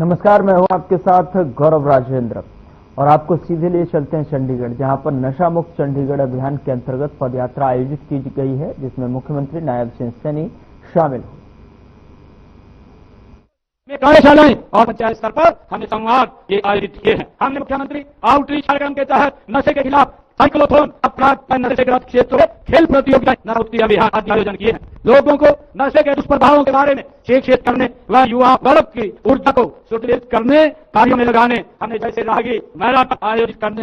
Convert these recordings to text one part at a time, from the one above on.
नमस्कार, मैं हूं आपके साथ गौरव राजेंद्र और आपको सीधे लिए चलते हैं चंडीगढ़, जहां पर नशा मुक्त चंडीगढ़ अभियान के अंतर्गत पदयात्रा आयोजित की गई है, जिसमें मुख्यमंत्री नायब सिंह सैनी शामिल हुए। कार्यशालाएं और पंचायत स्तर पर हमने संवाद ये आयोजित किए हैं। हमने मुख्यमंत्री आउटरीच कार्यक्रम के तहत नशे के खिलाफ साइक्लोथॉन, अपराध नशे ग्रस्त क्षेत्रों में खेल प्रतियोगिता, नशा मुक्ति अभियान आदि आयोजन किए हैं। लोगों को नशे के दुष्प्रभावों के बारे में शिक्षित करने व युवा वर्ग की ऊर्जा को सुदृढ़ करने कार्यों में लगाने हमने जैसे राहगीर मैराथन आयोजित करने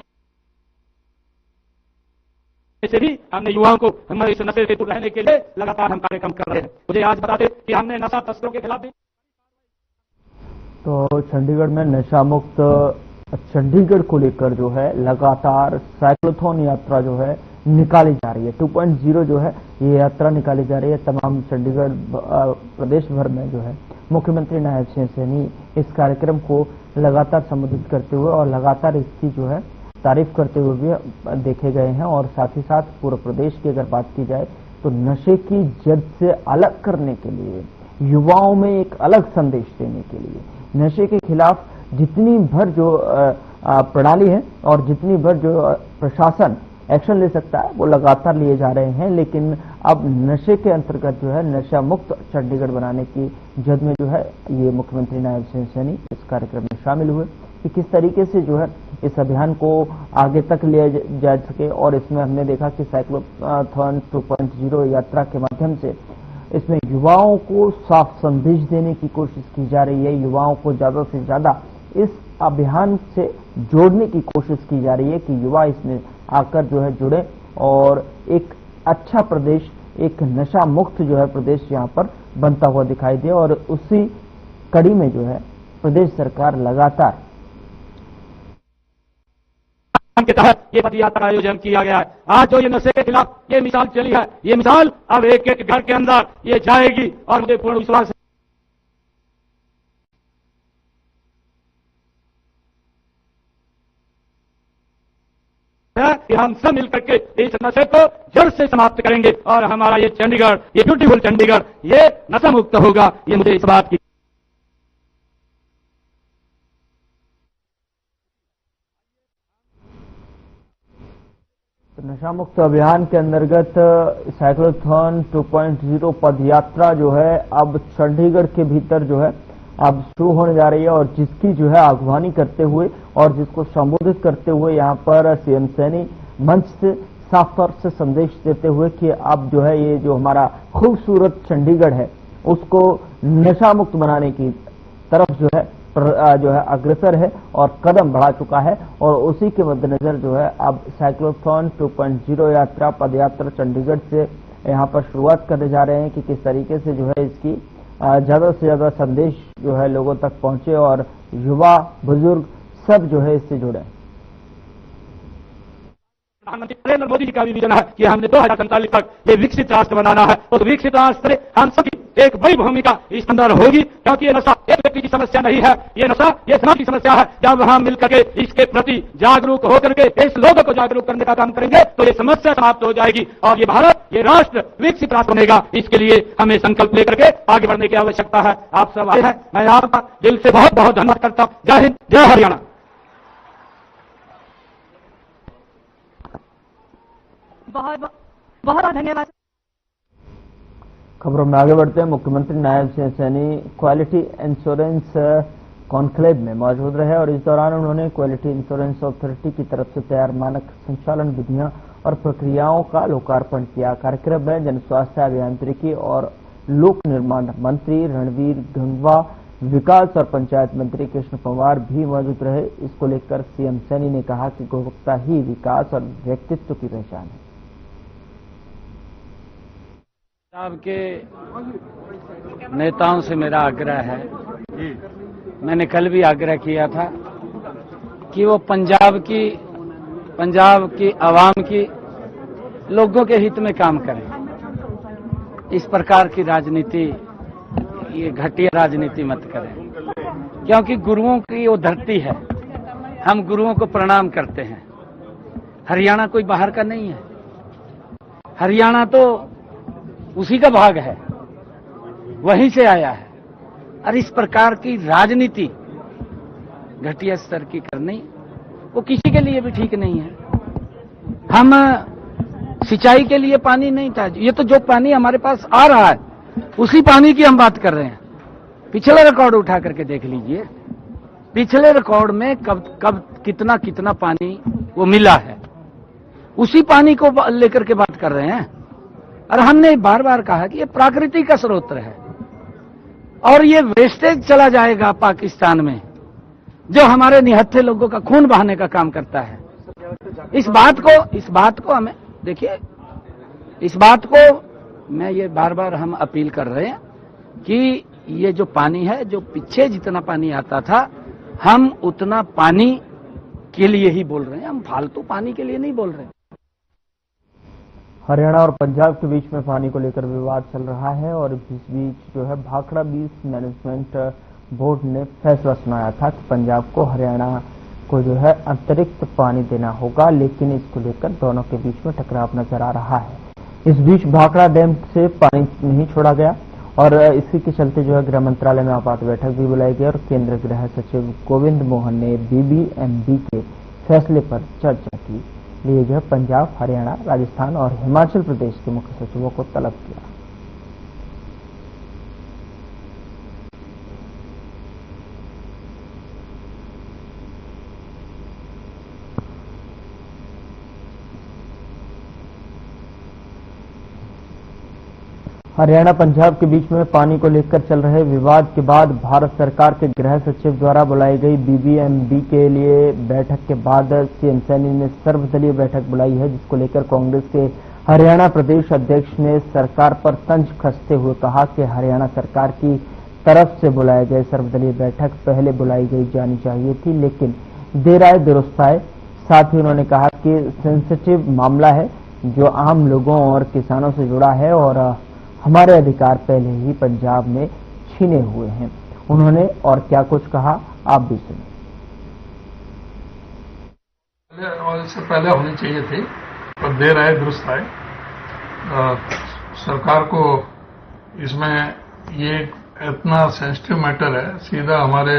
से भी हमने युवाओं को हमारे इस नशे से दूर रहने के लिए लगातार हम कार्यक्रम कर रहे हैं। मुझे आज बताते कि हमने नशा तस्करों के खिलाफ भी तो चंडीगढ़ में नशा मुक्त चंडीगढ़ को लेकर जो है लगातार साइक्लोथॉन यात्रा जो है निकाली जा रही है। 2.0 जो है ये यात्रा निकाली जा रही है। तमाम चंडीगढ़ प्रदेश भर में जो है मुख्यमंत्री नायब सिंह सैनी इस कार्यक्रम को लगातार संबोधित करते हुए और लगातार इसकी जो है तारीफ करते हुए भी देखे गए हैं। और साथ ही साथ पूरे प्रदेश की अगर बात की जाए तो नशे की जद से अलग करने के लिए, युवाओं में एक अलग संदेश देने के लिए नशे के खिलाफ जितनी भर जो प्रणाली है और जितनी भर जो प्रशासन एक्शन ले सकता है वो लगातार लिए जा रहे हैं। लेकिन अब नशे के अंतर्गत जो है नशा मुक्त चंडीगढ़ बनाने की जद में जो है ये मुख्यमंत्री नायब सिंह सैनी इस कार्यक्रम में शामिल हुए कि किस तरीके से जो है इस अभियान को आगे तक लिया जा सके। और इसमें हमने देखा कि साइक्लोथॉन 2.0 यात्रा के माध्यम से इसमें युवाओं को साफ संदेश देने की कोशिश की जा रही है। युवाओं को ज्यादा से ज्यादा इस अभियान से जोड़ने की कोशिश की जा रही है कि युवा इसमें आकर जो है जुड़े और एक अच्छा प्रदेश, एक नशा मुक्त जो है प्रदेश यहाँ पर बनता हुआ दिखाई दे। और उसी कड़ी में जो है प्रदेश सरकार लगातार के तहत ये पदयात्रा आयोजन किया गया है। आज जो ये नशे के खिलाफ ये मिसाल चली है, ये मिसाल अब एक एक घर के अंदर ये जाएगी और मुझे पूर्ण विश्वास है कि हम सब मिलकर के इस नशे को जड़ से समाप्त करेंगे और हमारा ये चंडीगढ़, ये ब्यूटीफुल चंडीगढ़, ये नशा मुक्त होगा। ये मुझे इस बात की नशा मुक्त अभियान के अंतर्गत साइक्लोथॉन 2.0 पदयात्रा जो है अब चंडीगढ़ के भीतर जो है अब शुरू होने जा रही है। और जिसकी जो है अगवानी करते हुए और जिसको संबोधित करते हुए यहाँ पर सीएम सैनी मंच से साफ तौर से संदेश देते हुए कि अब जो है ये जो हमारा खूबसूरत चंडीगढ़ है उसको नशा मुक्त बनाने की तरफ जो है अग्रसर है और कदम बढ़ा चुका है। और उसी के मद्देनजर जो है अब साइक्लोथॉन 2.0 यात्रा पदयात्रा चंडीगढ़ से यहाँ पर शुरुआत करने जा रहे हैं कि किस तरीके से जो है इसकी ज्यादा से ज्यादा संदेश जो है लोगों तक पहुंचे और युवा बुजुर्ग सब जो है इससे जुड़े। प्रधानमंत्री नरेंद्र मोदी जी का भी विजन है कि हमने 2047 तक ये विकसित राष्ट्र बनाना है। तो विकसित राष्ट्र में हम सभी एक बड़ी भूमिका इस अंदर होगी, क्योंकि ये नशा एक व्यक्ति की समस्या नहीं है, ये नशा ये समाज की समस्या है। जब हम मिलकर के इसके प्रति जागरूक होकर के इस लोगों को जागरूक करने का काम करेंगे तो ये समस्या समाप्त हो जाएगी और ये भारत, ये राष्ट्र विकसित राष्ट्र बनेगा। इसके लिए हमें संकल्प लेकर के आगे बढ़ने की आवश्यकता है। आप सब आए हैं, मैं आपका दिल से बहुत बहुत धन्यवाद करता हूँ। जय हिंद, जय हरियाणा। बहुत बहुत धन्यवाद। खबरों में आगे बढ़ते हैं। मुख्यमंत्री Nayab Singh Saini quality insurance conclave में मौजूद रहे और इस दौरान उन्होंने क्वालिटी इंश्योरेंस अथॉरिटी की तरफ से तैयार मानक संचालन विधियां और प्रक्रियाओं का लोकार्पण किया। कार्यक्रम में जन स्वास्थ्य अभियांत्रिकी और लोक निर्माण मंत्री रणवीर गंगवा, विकास और पंचायत मंत्री कृष्ण पंवार भी मौजूद रहे। इसको लेकर सीएम सैनी ने कहा कि गुणवत्ता ही विकास और व्यक्तित्व की पहचान है। पंजाब के नेताओं से मेरा आग्रह है, मैंने कल भी आग्रह किया था कि वो पंजाब की आवाम की लोगों के हित में काम करें। इस प्रकार की राजनीति, ये घटिया राजनीति मत करें, क्योंकि गुरुओं की वो धरती है, हम गुरुओं को प्रणाम करते हैं। हरियाणा कोई बाहर का नहीं है, हरियाणा तो उसी का भाग है, वहीं से आया है। और इस प्रकार की राजनीति घटिया स्तर की करनी, वो किसी के लिए भी ठीक नहीं है। हम सिंचाई के लिए पानी नहीं था, ये तो जो पानी हमारे पास आ रहा है उसी पानी की हम बात कर रहे हैं। पिछला रिकॉर्ड उठा करके देख लीजिए, पिछले रिकॉर्ड में कब कितना पानी वो मिला है, उसी पानी को लेकर के बात कर रहे हैं। और हमने बार बार कहा कि ये प्राकृतिक का स्रोत है और ये वेस्टेज चला जाएगा पाकिस्तान में, जो हमारे निहत्थे लोगों का खून बहाने का काम करता है। इस बात को हमें देखिए, इस बात को मैं ये बार बार हम अपील कर रहे हैं कि ये जो पानी है, जो पीछे जितना पानी आता था, हम उतना पानी के लिए ही बोल रहे हैं, हम फालतू पानी के लिए नहीं बोल रहे हैं। हरियाणा और पंजाब के बीच में पानी को लेकर विवाद चल रहा है और इस बीच जो है भाखड़ा बीच मैनेजमेंट बोर्ड ने फैसला सुनाया था कि पंजाब को हरियाणा को जो है अतिरिक्त पानी देना होगा, लेकिन इसको लेकर दोनों के बीच में टकराव नजर आ रहा है। इस बीच भाखड़ा डैम से पानी नहीं छोड़ा गया और इसी के चलते जो है गृह मंत्रालय में आपात बैठक भी बुलाई गई और केंद्रीय गृह सचिव गोविंद मोहन ने बीबीएमबी के फैसले पर चर्चा की लिए जो है पंजाब, हरियाणा, राजस्थान और हिमाचल प्रदेश के मुख्य सचिवों को तलब किया। हरियाणा पंजाब के बीच में पानी को लेकर चल रहे विवाद के बाद भारत सरकार के गृह सचिव द्वारा बुलाई गई बीबीएमबी के लिए बैठक के बाद सीएम सैनी ने सर्वदलीय बैठक बुलाई है, जिसको लेकर कांग्रेस के हरियाणा प्रदेश अध्यक्ष ने सरकार पर तंज कसते हुए कहा कि हरियाणा सरकार की तरफ से बुलाए गए सर्वदलीय बैठक पहले बुलाई गई जानी चाहिए थी, लेकिन देर आए दुरुस्त आए। साथ ही उन्होंने कहा कि सेंसिटिव मामला है जो आम लोगों और किसानों से जुड़ा है और हमारे अधिकार पहले ही पंजाब में छीने हुए हैं। उन्होंने और क्या कुछ कहा, आप भी सुनिए। और इससे पहले होनी चाहिए थी, पर देर आए दुरुस्त आए। सरकार को इसमें ये इतना सेंसिटिव मैटर है, सीधा हमारे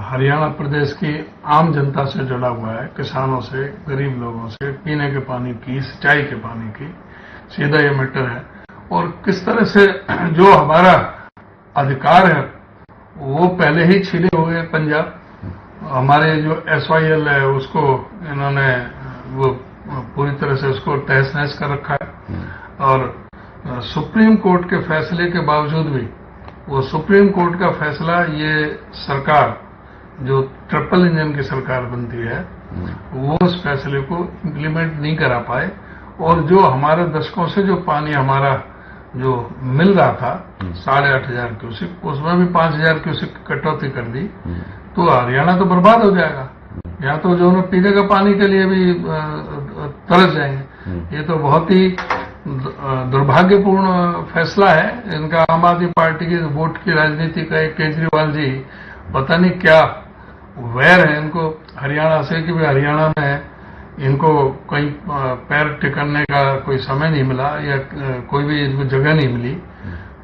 हरियाणा प्रदेश की आम जनता से जुड़ा हुआ है, किसानों से, गरीब लोगों से, पीने के पानी की, सिंचाई के पानी की, सीधा ये मैटर है। और किस तरह से जो हमारा अधिकार है वो पहले ही छीने हुए पंजाब, हमारे जो SYL है उसको इन्होंने वो पूरी तरह से उसको तहस नहस कर रखा है। और सुप्रीम कोर्ट के फैसले के बावजूद भी वो सुप्रीम कोर्ट का फैसला ये सरकार जो ट्रिपल इंजन की सरकार बनती है वो उस फैसले को इम्प्लीमेंट नहीं करा पाए। और जो हमारे दशकों से जो पानी हमारा जो मिल रहा था 8,500 क्यूसिक, उसमें भी 5,000 क्यूसिक कटौती कर दी, तो हरियाणा तो बर्बाद हो जाएगा। यहाँ तो जो उन्हें पीने का पानी के लिए भी तरस जाएंगे। ये तो बहुत ही दुर्भाग्यपूर्ण फैसला है इनका। आम आदमी पार्टी की वोट की राजनीति का एक केजरीवाल जी पता नहीं क्या वैर है इनको हरियाणा से कि भी हरियाणा में इनको कहीं पैर टिकाने का कोई समय नहीं मिला या कोई भी इनको जगह नहीं मिली।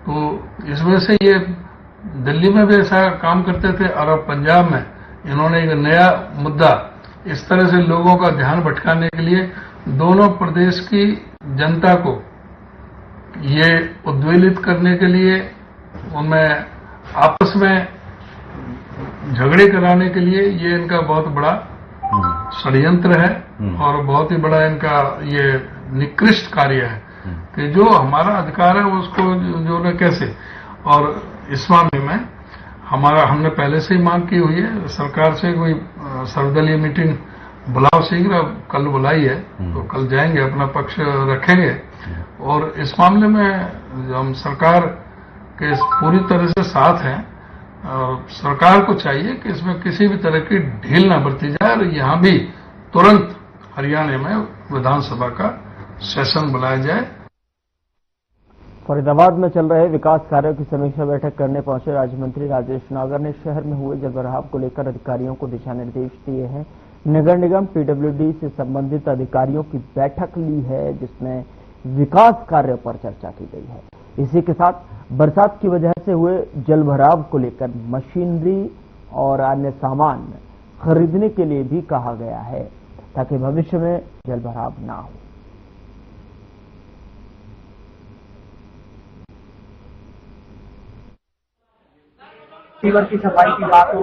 तो इस वजह से ये दिल्ली में भी ऐसा काम करते थे और अब पंजाब में इन्होंने एक नया मुद्दा इस तरह से लोगों का ध्यान भटकाने के लिए दोनों प्रदेश की जनता को ये उद्वेलित करने के लिए, उनमें आपस में झगड़े कराने के लिए ये इनका बहुत बड़ा षड्यंत्र है और बहुत ही बड़ा इनका ये निकृष्ट कार्य है कि जो हमारा अधिकार है उसको जो न कैसे। और इस मामले में हमने पहले से ही मांग की हुई है सरकार से, कोई सर्वदलीय मीटिंग बुलाओ शीघ्र, कल बुलाई है तो कल जाएंगे, अपना पक्ष रखेंगे। और इस मामले में हम सरकार के पूरी तरह से साथ हैं और सरकार को चाहिए कि इसमें किसी भी तरह की ढील न बरती जाए और यहां भी तुरंत हरियाणा में विधानसभा का सेशन बुलाया जाए। फरीदाबाद में चल रहे विकास कार्यों की समीक्षा बैठक करने पहुंचे राज्य मंत्री राजेश नागर ने शहर में हुए जलभराव को लेकर अधिकारियों को दिशा निर्देश दिए हैं। नगर निगम PWD से संबंधित अधिकारियों की बैठक ली है जिसमें विकास कार्यों पर चर्चा की गई है। इसी के साथ बरसात की वजह से हुए जलभराव को लेकर मशीनरी और अन्य सामान खरीदने के लिए भी कहा गया है ताकि भविष्य में जलभराव ना हो। सीवर की सफाई की बात हो,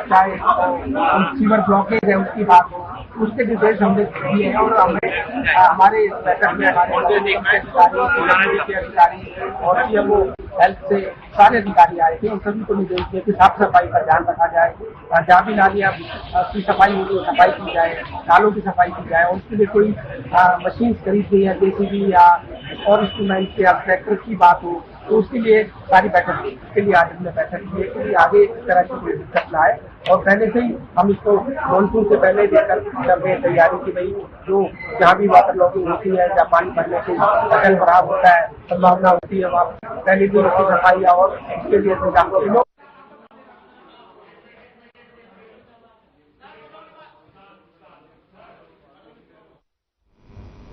चाहे सीवर ब्लॉकेज है उसकी बात हो, उसके निर्देश हमने दिए हैं। और हमारे बैठक में हमारे के अधिकारी और सीएमओ हेल्थ से सारे अधिकारी आए थे। उन सभी को निर्देश दिए कि साफ सफाई का ध्यान रखा जाए, जहाँ भी नालियाँ की सफाई होगी वो सफाई की जाए, नालों की सफाई की जाए। और उसके लिए कोई मशीन खरीद दी है, जेसीबी या और इंस्ट्रूमेंट या ट्रैक्टर की बात हो, तो उसके लिए सारी बैठक के लिए आज हमने बैठक की है कि आगे इस तरह की कोई दिक्कत ना आए। और पहले से ही हम इसको मानसून से पहले लेकर कर रहे तैयारी की भाई जो जहाँ भी वाटर लॉगिंग होती है या पानी भरने से जल भराव होता है, संभावना होती है, वहाँ पहले दिन उसकी सफाई और इसके लिए इंतजाम।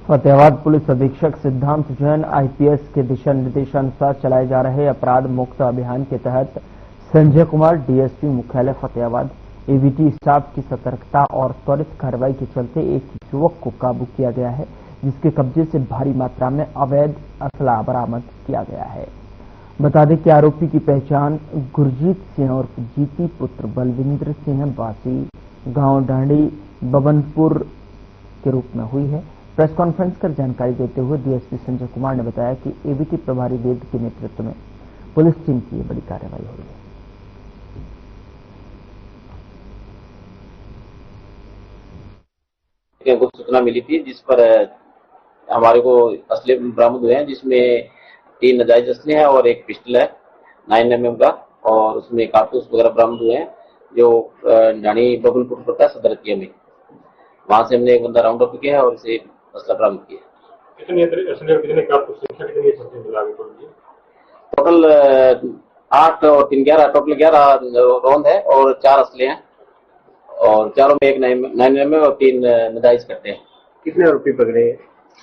फतेहाबाद पुलिस अधीक्षक सिद्धांत जैन आईपीएस के दिशा निर्देशानुसार चलाए जा रहे अपराध मुक्त अभियान के तहत संजय कुमार डीएसपी मुख्यालय फतेहाबाद एबीटी स्टाफ की सतर्कता और त्वरित कार्रवाई के चलते एक युवक को काबू किया गया है, जिसके कब्जे से भारी मात्रा में अवैध असला बरामद किया गया है। बता दें कि आरोपी की पहचान गुरजीत सिंह और जीती पुत्र बलविंद्र सिंह वासी गांव डांडी बबनपुर के रूप में हुई है। प्रेस कॉन्फ्रेंस कर जानकारी देते हुए डीएसपी संजय कुमार ने बताया कि एबीटी प्रभारी वेद के नेतृत्व में पुलिस टीम की बड़ी कार्रवाई हुई है। गुप्त सूचना मिली थी जिस पर हमारे को असले बरामद हुए हैं, जिसमें 3 नाजायज असले हैं और एक पिस्टल है 9mm का, और उसमें कारतूस वगैरह बरामद हुए हैं जो डाणी बबनपुर पड़ता है सदर हत्या में। वहां से हमने एक बंदा राउंड अप किया है और इसे असला बरामद किया। टोटल 8 और 3 11 टोटल 11 रौंद है और 4 असले हैं और चारों में एक 9mm और 3 नाजायज करते हैं। कितने आरोपी पकड़े?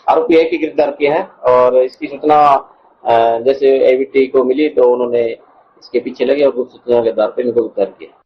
आरोपी एक ही गिरफ्तार किया है और इसकी सूचना जैसे एबीटी को मिली तो उन्होंने इसके पीछे लगे और गुप्त सूचना के आधार पर इनको गिरफ्तार किया।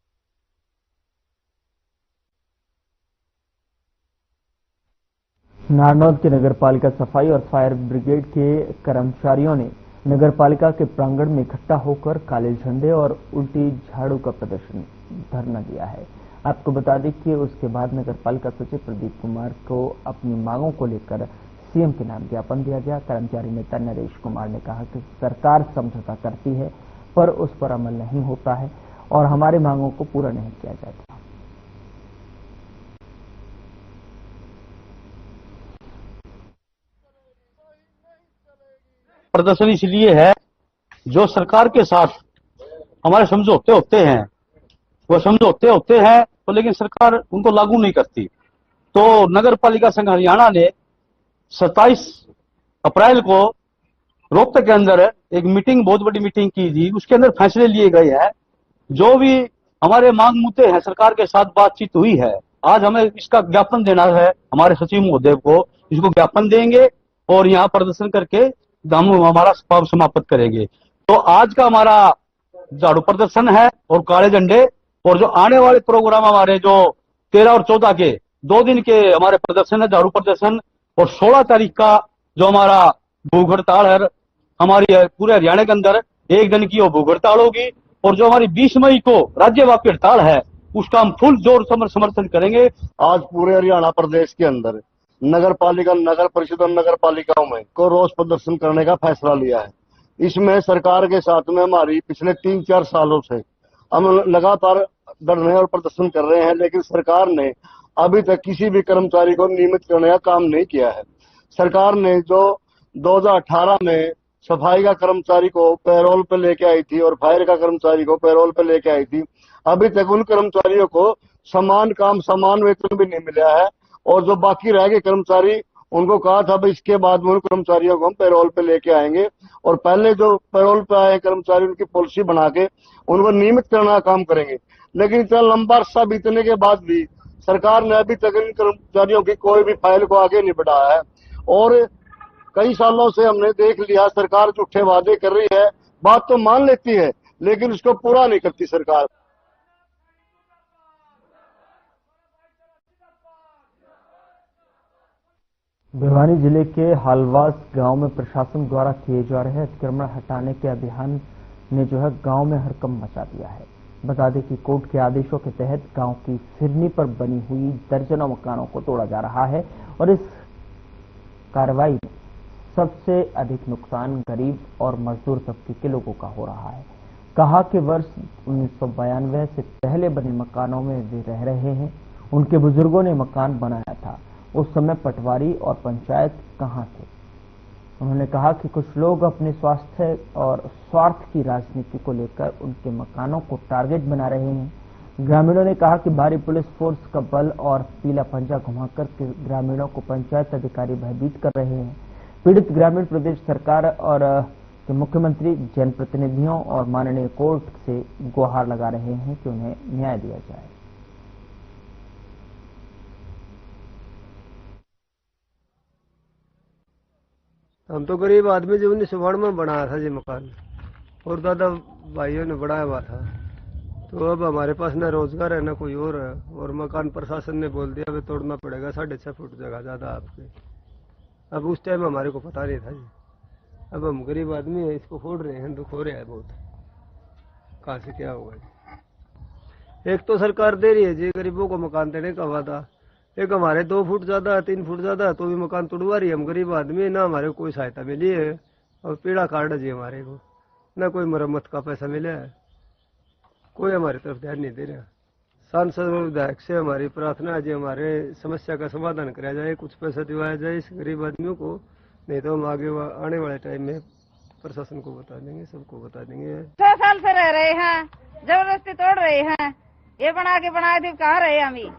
नारनौल की नगरपालिका सफाई और फायर ब्रिगेड के कर्मचारियों ने नगरपालिका के प्रांगण में इकट्ठा होकर काले झंडे और उल्टी झाड़ू का प्रदर्शन धरना दिया है। आपको बता दें कि उसके बाद नगरपालिका सचिव प्रदीप कुमार को अपनी मांगों को लेकर सीएम के नाम ज्ञापन दिया गया। कर्मचारी नेता नरेश कुमार ने कहा कि सरकार समझौता करती है पर उस पर अमल नहीं होता है और हमारी मांगों को पूरा नहीं किया जाता। प्रदर्शन इसलिए है जो सरकार के साथ हमारे समझौते होते हैं, वो समझौते होते हैं तो लेकिन सरकार उनको लागू नहीं करती। तो नगर पालिका संघ हरियाणा ने 27 अप्रैल को रोहतक के अंदर एक मीटिंग, बहुत बड़ी मीटिंग की थी। उसके अंदर फैसले लिए गए हैं। जो भी हमारे मांग मुद्दे हैं सरकार के साथ बातचीत हुई है। आज हमें इसका ज्ञापन देना है हमारे सचिव महोदय को, इसको ज्ञापन देंगे और यहाँ प्रदर्शन करके हम हमारा समाप्त करेंगे। तो आज का हमारा झाड़ू प्रदर्शन है और काले झंडे, और जो आने वाले प्रोग्राम हमारे जो 13 और 14 के 2 दिन के हमारे प्रदर्शन है, झाड़ू प्रदर्शन, और 16 तारीख का जो हमारा भूख हड़ताल है हमारी पूरे हरियाणा के अंदर 1 दिन की वो भूख हड़ताल होगी। और जो हमारी 20 मई को राज्यव्यापी हड़ताल है उसका हम फुल जोर समर्थन करेंगे। आज पूरे हरियाणा प्रदेश के अंदर नगर पालिका, नगर परिषद और नगर पालिकाओं में को रोष प्रदर्शन करने का फैसला लिया है। इसमें सरकार के साथ में हमारी पिछले 3-4 सालों से हम लगातार धरने और प्रदर्शन कर रहे हैं, लेकिन सरकार ने अभी तक किसी भी कर्मचारी को नियमित करने का काम नहीं किया है। सरकार ने जो 2018 में सफाई का कर्मचारी को पैरोल पे लेके आई थी और फायर का कर्मचारी को पैरोल पे लेके आई थी, अभी तक उन कर्मचारियों को समान काम समान वेतन भी नहीं मिला है। और जो बाकी रह गए कर्मचारी, उनको कहा था भाई इसके बाद में उन कर्मचारियों को हम पैरोल पे लेके आएंगे और पहले जो पैरोल पे आए कर्मचारी उनकी पॉलिसी बना के उनको नियमित करने का काम करेंगे। लेकिन इतना लंबा अरसा बीतने के बाद भी सरकार ने अभी तक इन कर्मचारियों की कोई भी फाइल को आगे नहीं बढ़ाया है। और कई सालों से हमने देख लिया सरकार झूठे वादे कर रही है, बात तो मान लेती है लेकिन उसको पूरा नहीं करती सरकार। भिवानी जिले के हालवास गांव में प्रशासन द्वारा किए जा रहे अतिक्रमण हटाने के अभियान ने जो है गांव में हड़कंप मचा दिया है। बता दें कि कोर्ट के आदेशों के तहत गांव की फिरनी पर बनी हुई दर्जनों मकानों को तोड़ा जा रहा है और इस कार्रवाई में सबसे अधिक नुकसान गरीब और मजदूर तबके के लोगों का हो रहा है। कहा कि वर्ष 1992 से पहले बने मकानों में वे रह रहे हैं। उनके बुजुर्गों ने मकान बनाया था, उस समय पटवारी और पंचायत कहां थे। उन्होंने कहा कि कुछ लोग अपने स्वास्थ्य और स्वार्थ की राजनीति को लेकर उनके मकानों को टारगेट बना रहे हैं। ग्रामीणों ने कहा कि भारी पुलिस फोर्स का बल और पीला पंजा घुमाकर के ग्रामीणों को पंचायत अधिकारी भयभीत कर रहे हैं। पीड़ित ग्रामीण प्रदेश सरकार और के मुख्यमंत्री, जनप्रतिनिधियों और माननीय कोर्ट से गुहार लगा रहे हैं कि उन्हें न्याय दिया जाए। हम तो गरीब आदमी जो 1992 में बनाया था जी मकान, और दादा भाइयों ने बनाया हुआ था। तो अब हमारे पास न रोजगार है न कोई और मकान प्रशासन ने बोल दिया अभी तोड़ना पड़ेगा 6.5 फुट जगह ज्यादा आपके। अब उस टाइम हमारे को पता नहीं था जी। अब हम गरीब आदमी है, इसको फोड़ रहे हैं, दुख हो रहा है बहुत। कहाँ से क्या होगा जी। एक तो सरकार दे रही है जी गरीबों को मकान देने का वादा, एक हमारे 2 फुट ज्यादा 3 फुट ज्यादा तो भी मकान तोड़वा रही है। हम गरीब आदमी, ना हमारे को कोई सहायता मिली है और पीड़ा कार्ड है जी हमारे को, ना कोई मरम्मत का पैसा मिला है, कोई हमारी तरफ ध्यान नहीं दे रहा। सांसद और विधायक से हमारी प्रार्थना है जी हमारे समस्या का समाधान कराया जाए, कुछ पैसा दिवाया जाए इस गरीब आदमियों को, नहीं तो हम आगे आने वाले टाइम में प्रशासन को बता देंगे, सबको बता देंगे। 6 साल से रह रहे हैं, जबरदस्ती तोड़ रहे हैं, ये बना के कहाँ रहे हम ही।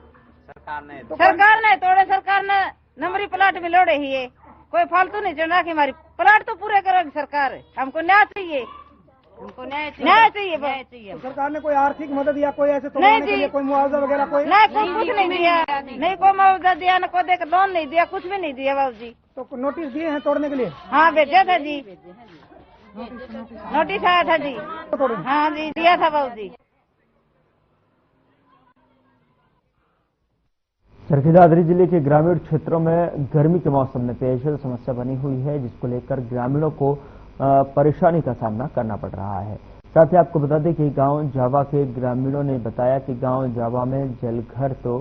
सरकार ने तोड़े, सरकार ने नंबरी प्लाट में लोड़े ही है, कोई फालतू नहीं चढ़ा कि हमारी प्लाट तो पूरे करोगी सरकार। हमको न्याय चाहिए, हमको न्याय चाहिए। तो सरकार ने कोई आर्थिक मदद या कोई ऐसे तोड़ने के लिए कोई मुआवजा वगैरह कोई कुछ नहीं दिया, नहीं कोई मुआवजा दिया, न कोई लोन नहीं दिया, कुछ भी नहीं दिया बाबू जी। तो नोटिस दिए हैं तोड़ने के लिए? हाँ भेजा था जी, नोटिस आया था जी। हाँ जी दिया था बाबू जी। चरखी दादरी जिले के ग्रामीण क्षेत्रों में गर्मी के मौसम में पेयजल समस्या बनी हुई है, जिसको लेकर ग्रामीणों को परेशानी का सामना करना पड़ रहा है। साथ ही आपको बता दें कि गांव जावा के ग्रामीणों ने बताया कि गांव जावा में जलघर तो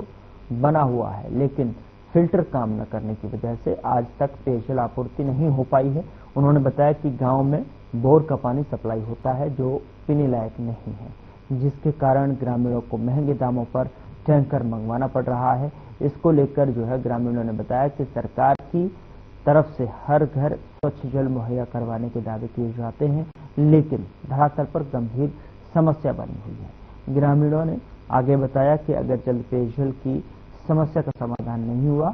बना हुआ है, लेकिन फिल्टर काम न करने की वजह से आज तक पेयजल आपूर्ति नहीं हो पाई है। उन्होंने बताया कि गांव में बोर का पानी सप्लाई होता है जो पीने लायक नहीं है, जिसके कारण ग्रामीणों को महंगे दामों पर टैंकर मंगवाना पड़ रहा है। इसको लेकर जो है ग्रामीणों ने बताया कि सरकार की तरफ से हर घर स्वच्छ जल मुहैया करवाने के दावे किए जाते हैं, लेकिन धरातल पर गंभीर समस्या बनी हुई है। ग्रामीणों ने आगे बताया कि अगर जल पेयजल की समस्या का समाधान नहीं हुआ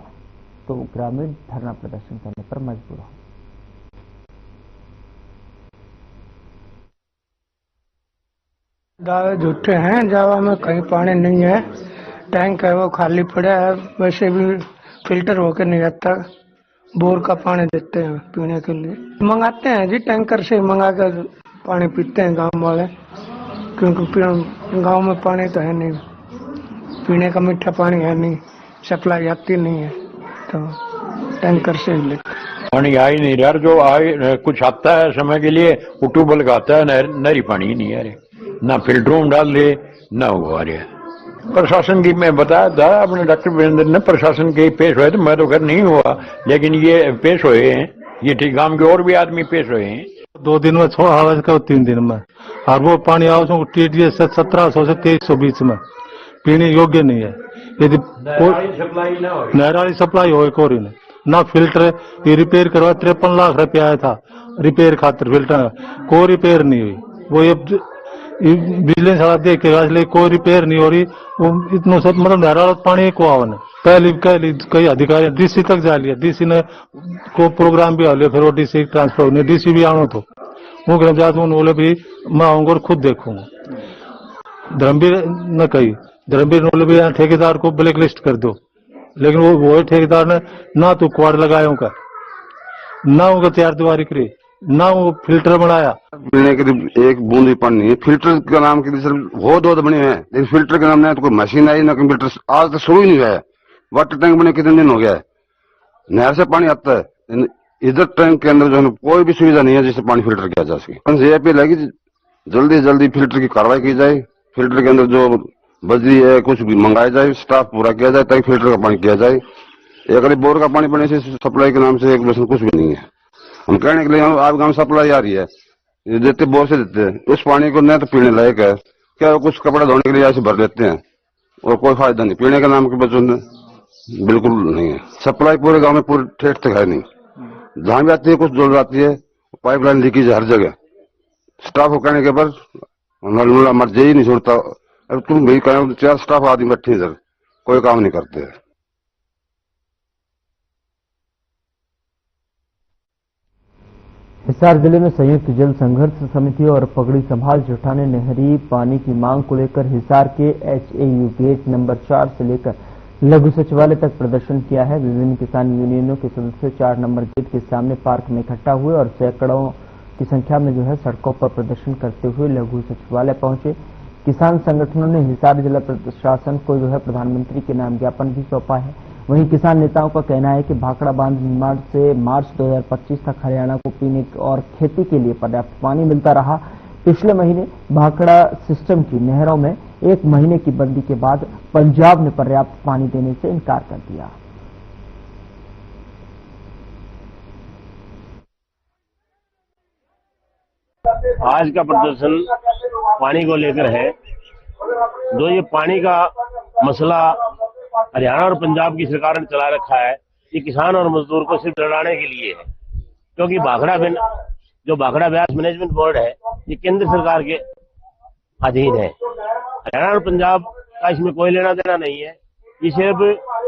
तो ग्रामीण धरना प्रदर्शन करने पर मजबूर हो। दावे झूठे हैं, जावा में कहीं पानी नहीं है, टैंक है वो खाली पड़ा है, वैसे भी फिल्टर होकर नहीं आता। बोर का पानी देते हैं पीने के लिए, मंगाते हैं जी टैंकर से मंगा कर पानी पीते हैं गांव वाले, क्योंकि गांव में पानी तो है नहीं, पीने का मीठा पानी है नहीं, सप्लाई आती नहीं है, तो टैंकर से ही लेते। पानी आ ही नहीं रहा, जो आए कुछ आता है समय के लिए वो ट्यूबवेल का आता है, नहरी पानी ही नहीं आ रही, ना फिल्टरों में डाल दे ना वो आ रहा। प्रशासन की मैं बताया था अपने डॉक्टर वीरेंद्र ने, प्रशासन के पेश हुए थे, मैं तो घर नहीं हुआ, लेकिन ये पेश हुए हैं, ये ठीक गांव के और भी आदमी पेश हुए हैं। 2 दिन में 6 आवाज का 3 दिन में, और वो पानी आवश्यक TDS 1700 से 2320 में पीने योग्य नहीं है। यदि नहराली सप्लाई हो कोरी ने ना फिल्टर, ये रिपेयर करवा 53 लाख रुपया आया था रिपेयर खातिर, फिल्टर कोई रिपेयर नहीं हुई। वो ये बिजली सारा देख के इसलिए कोई रिपेयर नहीं हो रही। वो इतना सब मतलब नहरा पानी को आवन पहले कई अधिकारी DC तक जा लिया, DC ने को प्रोग्राम भी आ लिया, फिर वो DC ट्रांसफर होने, DC भी आना तो वो ग्राम जात बोले भी मैं आऊंगा और खुद देखूंगा। धर्मवीर न कही, धर्मवीर बोले भी ठेकेदार को ब्लैक लिस्ट कर दो, लेकिन वो ठेकेदार ने ना तो क्वाड लगाया उनका, ना उनका 4 दीवारी करी, ना वो फिल्टर बनाया। पीने के लिए एक बूंद भी पानी नहीं, फिल्टर का नाम के लिए बहुत बने हुए हैं, लेकिन फिल्टर का नाम नहीं, तो कोई मशीन आई ना कंप्यूटर, आज तक शुरू ही नहीं हुआ है। वाटर टैंक बने कितने दिन हो गया है, नहर से पानी आता है, इधर टैंक के अंदर जो है कोई भी सुविधा नहीं है जिससे पानी फिल्टर किया जा सके। हमसे ये अपील है कि जल्दी से जल्दी फिल्टर की कार्रवाई की जाए, फिल्टर के अंदर जो बजरी है कुछ भी मंगाया जाए, स्टाफ पूरा किया जाए ताकि फिल्टर का पानी किया जाए। एक अभी बोर का पानी पड़ने से सप्लाई के नाम से एक परसेंट कुछ भी नहीं है। हम कहने के लिए आप गाँव सप्लाई आ रही है, देते बोर से देते हैं, उस पानी को न तो पीने लायक है, क्या कुछ कपड़ा धोने के लिए ऐसे भर लेते हैं और कोई फायदा नहीं, पीने के नाम के बच्चों ने बिल्कुल नहीं है। सप्लाई पूरे गांव में पूरे ठेठ तक है नहीं, जहां भी आती है कुछ जोड़ आती है, पाइपलाइन लीकेज हर जगह। स्टाफ को कहने के बाद नल मर ही नहीं छोड़ता। अब तुम भी कहो 4 स्टाफ आदमी बैठे इधर, कोई काम नहीं करते है। हिसार जिले में संयुक्त जल संघर्ष समिति और पगड़ी संभाल जुटा ने नहरी पानी की मांग को लेकर हिसार के HAU गेट नंबर 4 से लेकर लघु सचिवालय तक प्रदर्शन किया है। विभिन्न किसान यूनियनों के सदस्य 4 नंबर गेट के सामने पार्क में इकट्ठा हुए और सैकड़ों की संख्या में जो है सड़कों पर प्रदर्शन करते हुए लघु सचिवालय पहुंचे। किसान संगठनों ने हिसार जिला प्रशासन को जो है प्रधानमंत्री के नाम ज्ञापन भी सौंपा है। वहीं किसान नेताओं का कहना है कि भाखड़ा बांध निर्माण से मार्च 2025 तक हरियाणा को पीने और खेती के लिए पर्याप्त पानी मिलता रहा। पिछले महीने भाखड़ा सिस्टम की नहरों में 1 महीने की बंदी के बाद पंजाब ने पर्याप्त पानी देने से इनकार कर दिया। आज का प्रदर्शन पानी को लेकर है। जो ये पानी का मसला हरियाणा और पंजाब की सरकार ने चला रखा है, ये किसान और मजदूर को सिर्फ लड़ाने के लिए है, क्योंकि भाखड़ा ब्यास मैनेजमेंट बोर्ड है, ये केंद्र सरकार के अधीन है। हरियाणा और पंजाब का इसमें कोई लेना देना नहीं है। ये सिर्फ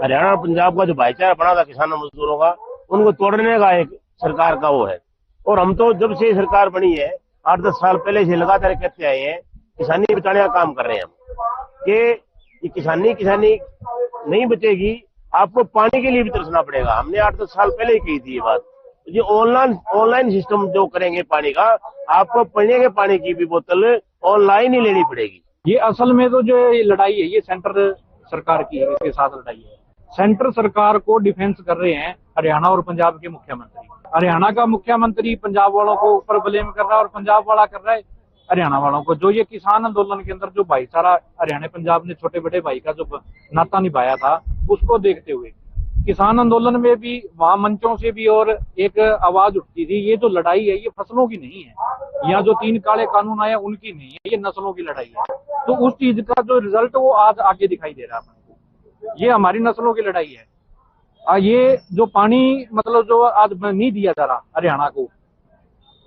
हरियाणा और पंजाब का जो भाईचारा बना था किसानों मजदूरों का, उनको तोड़ने का एक सरकार का वो है। और हम तो जब से सरकार बनी है 8-10 साल पहले से लगातार कहते आए हैं, किसानी बचाने का काम कर रहे हैं हम, कि ये किसानी नहीं बचेगी, आपको पानी के लिए भी तरसना पड़ेगा। हमने 8-10 साल पहले ही कही थी ये बात। ये ऑनलाइन सिस्टम जो करेंगे पानी का, आपको पीने के पानी की भी बोतल ऑनलाइन ही लेनी पड़ेगी। ये असल में तो जो ये लड़ाई है ये सेंटर सरकार की है, इसके साथ लड़ाई है। सेंटर सरकार को डिफेंस कर रहे हैं हरियाणा और पंजाब के मुख्यमंत्री। हरियाणा का मुख्यमंत्री पंजाब वालों को ऊपर ब्लेम कर रहा है और पंजाब वाला कर रहा है हरियाणा वालों को। जो ये किसान आंदोलन के अंदर जो भाईचारा हरियाणा पंजाब ने छोटे बड़े भाई का जो नाता निभाया था, उसको देखते हुए किसान आंदोलन में भी वहां मंचों से भी और एक आवाज उठती थी, ये जो लड़ाई है ये फसलों की नहीं है, या जो 3 काले कानून आए उनकी नहीं है, ये नस्लों की लड़ाई है। तो उस चीज का जो रिजल्ट वो आज आगे दिखाई दे रहा है। ये हमारी नस्लों की लड़ाई है। ये जो पानी मतलब जो आज नहीं दिया जा रहा हरियाणा को,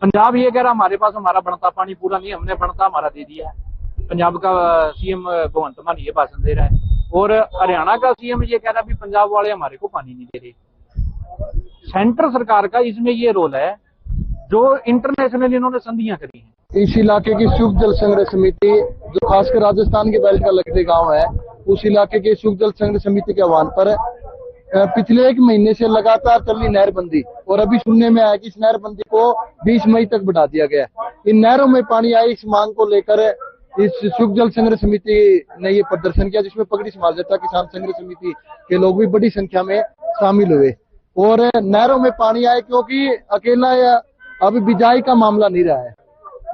पंजाब ये कह रहा हमारे पास हमारा बढ़ता पानी पूरा नहीं, हमने बढ़ता हमारा दे दिया है। पंजाब का सीएम भगवंत मान ये भाषण दे रहा है और हरियाणा का सीएम ये कह रहा है भी पंजाब वाले हमारे को पानी नहीं दे रहे। सेंटर सरकार का इसमें ये रोल है जो इंटरनेशनल इन्होंने संधियां करी हैं। इस इलाके की शुद्ध जल संग्रह समिति जो खासकर राजस्थान के बेल्ट का लगते गांव है, उस इलाके के शुद्ध जल संग्रह समिति के आह्वान पर पिछले 1 महीने से लगातार चल रही नहरबंदी, और अभी सुनने में आया कि इस नहरबंदी को 20 मई तक बढ़ा दिया गया। इन नहरों में पानी आए इस मांग को लेकर इस शुद्ध जल संग्रह समिति ने ये प्रदर्शन किया, जिसमें पगड़ी समाज जटा किसान संग्रह समिति के लोग भी बड़ी संख्या में शामिल हुए। और नहरों में पानी आए क्योंकि अकेला अभी बिजाई का मामला नहीं रहा है।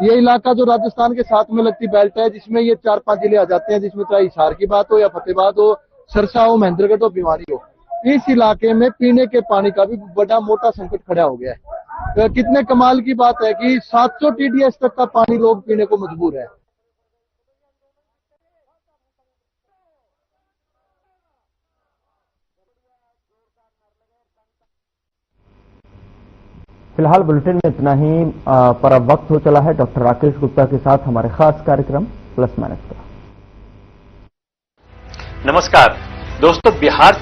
ये इलाका जो राजस्थान के साथ में लगती बेल्ट है, जिसमें ये 4-5 जिले आ जाते हैं, जिसमें चाहे हिसार की बात हो या फतेहाबाद हो, सरसा हो, महेंद्रगढ़ हो, भिवानी हो, इस इलाके में पीने के पानी का भी बड़ा मोटा संकट खड़ा हो गया है। तो कितने कमाल की बात है कि 700 TDS तक का पानी लोग पीने को मजबूर है। फिलहाल बुलेटिन में इतना ही, पर अब वक्त हो चला है डॉक्टर राकेश गुप्ता के साथ हमारे खास कार्यक्रम प्लस माइनस का। नमस्कार दोस्तों, बिहार